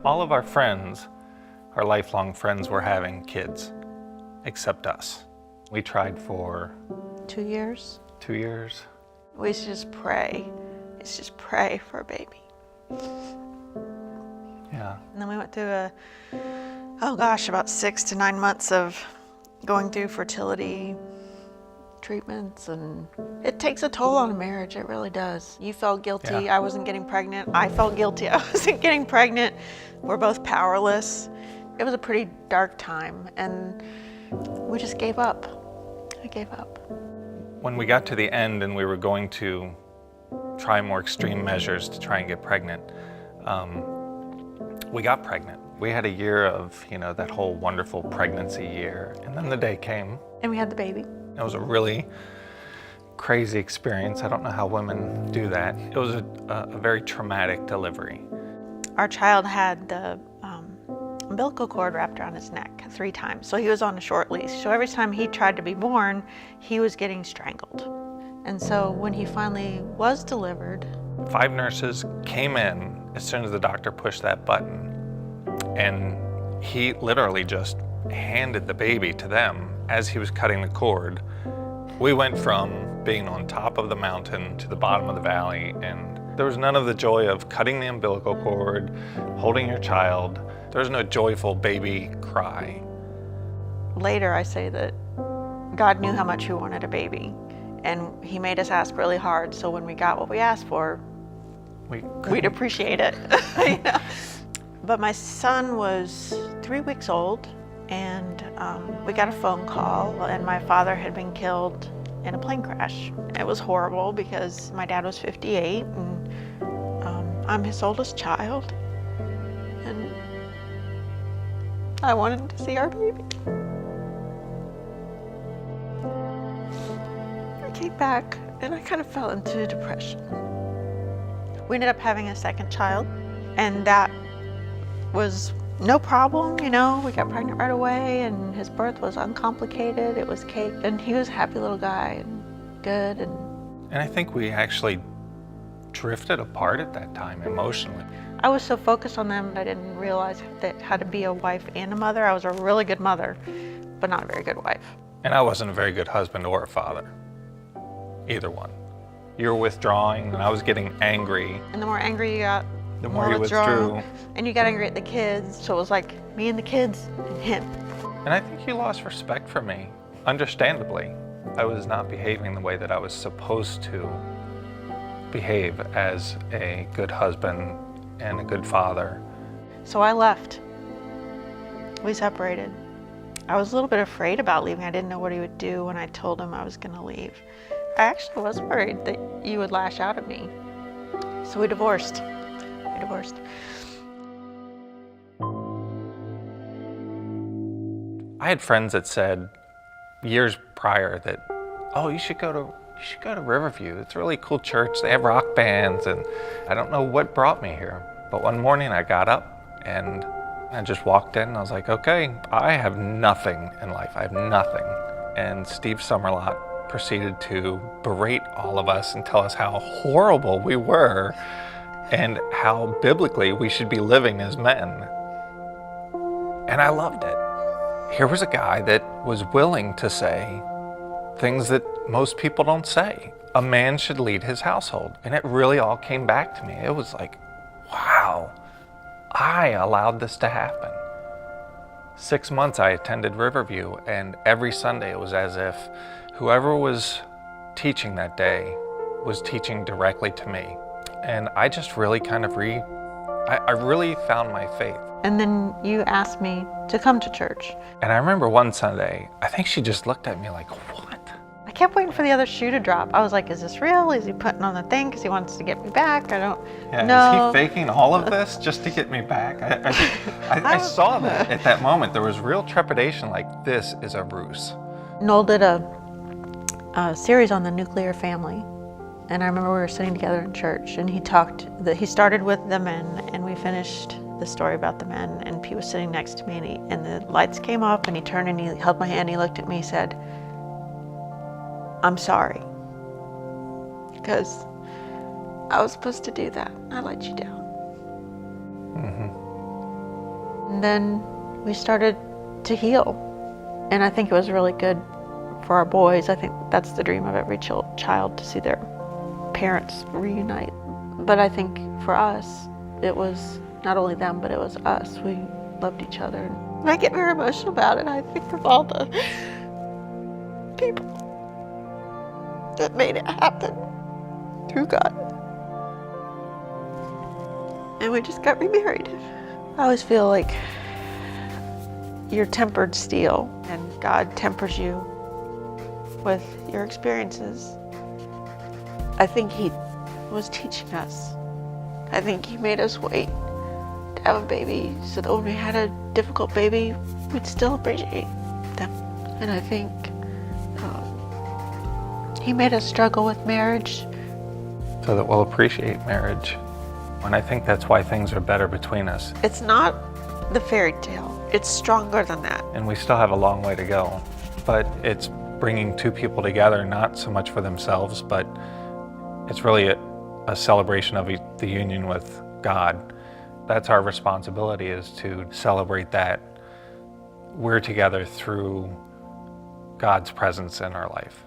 All of our friends, our lifelong friends, were having kids, except us. We tried for 2 years. 2 years. We used to just pray. It's just pray for a baby. Yeah. And then we went through about 6 to 9 months of going through fertility treatments, and it takes a toll on a marriage. It really does. You felt guilty. Yeah. I wasn't getting pregnant. I felt guilty. I wasn't getting pregnant. We're both powerless. It was a pretty dark time, and we just gave up. I gave up. When we got to the end and we were going to try more extreme measures to try and get pregnant, we got pregnant. We had a year of, that whole wonderful pregnancy year, and then the day came. And we had the baby. It was a really crazy experience. I don't know how women do that. It was a very traumatic delivery. Our child had the umbilical cord wrapped around his neck 3 times, so he was on a short leash. So every time he tried to be born, he was getting strangled. And so when he finally was delivered, 5 nurses came in as soon as the doctor pushed that button, and he literally just handed the baby to them as he was cutting the cord. We went from being on top of the mountain to the bottom of the valley, and there was none of the joy of cutting the umbilical cord, holding your child. There was no joyful baby cry. later I say that God knew how much we wanted a baby, and he made us ask really hard, so when we got what we asked for, we'd appreciate it. You know? But my son was 3 weeks old, and we got a phone call, and my father had been killed in a plane crash. It was horrible because my dad was 58, and I'm his oldest child, and I wanted to see our baby. I came back, and I kind of fell into depression. We ended up having a second child, and that was no problem, you know. We got pregnant right away, and his birth was uncomplicated. It was cake, and he was a happy little guy and good. And I think we actually drifted apart at that time emotionally. I was so focused on them that I didn't realize how to be a wife and a mother. I was a really good mother, but not a very good wife. And I wasn't a very good husband or a father, either one. You were withdrawing, and I was getting angry. And the more angry you got, the more you withdrew. And you got angry at the kids, so it was like me and the kids and him. And I think you lost respect for me, understandably. I was not behaving the way that I was supposed to behave as a good husband and a good father. So I left. We separated. I was a little bit afraid about leaving. I didn't know what he would do when I told him I was going to leave. I actually was worried that you would lash out at me. So we divorced. I had friends that said years prior that, oh, you should go to Riverview. It's a really cool church. They have rock bands, and I don't know what brought me here. But one morning I got up and I just walked in and I was like, okay, I have nothing in life. I have nothing. And Steve Summerlot proceeded to berate all of us and tell us how horrible we were and how biblically we should be living as men. And I loved it. Here was a guy that was willing to say things that most people don't say. A man should lead his household. And it really all came back to me. It was like, wow, I allowed this to happen. 6 months I attended Riverview, and every Sunday it was as if whoever was teaching that day was teaching directly to me. And I just really kind of I really found my faith. And then you asked me to come to church. And I remember one Sunday, I think she just looked at me like, what? I kept waiting for the other shoe to drop. I was like, is this real? Is he putting on the thing because he wants to get me back? I don't know. Is he faking all of this just to get me back? I saw that at that moment. There was real trepidation, like, this is a ruse. Noel did a series on the nuclear family. And I remember we were sitting together in church, and he started with the men, and we finished the story about the men, and Pete was sitting next to me, and the lights came up, and he turned and he held my hand, he looked at me, he said, I'm sorry, because I was supposed to do that. I let you down. Mm-hmm. And then we started to heal. And I think it was really good for our boys. I think that's the dream of every child, to see their parents reunite. But I think for us, it was not only them, but it was us. We loved each other. And I get very emotional about it. I think of all the people that made it happen through God. And we just got remarried. I always feel like you're tempered steel, and God tempers you with your experiences. I think He was teaching us. I think He made us wait to have a baby so that when we had a difficult baby, we'd still appreciate them. And I think He made us struggle with marriage so that we'll appreciate marriage. And I think that's why things are better between us. It's not the fairy tale. It's stronger than that. And we still have a long way to go. But it's bringing two people together, not so much for themselves, but it's really a celebration of the union with God. That's our responsibility, is to celebrate that we're together through God's presence in our life.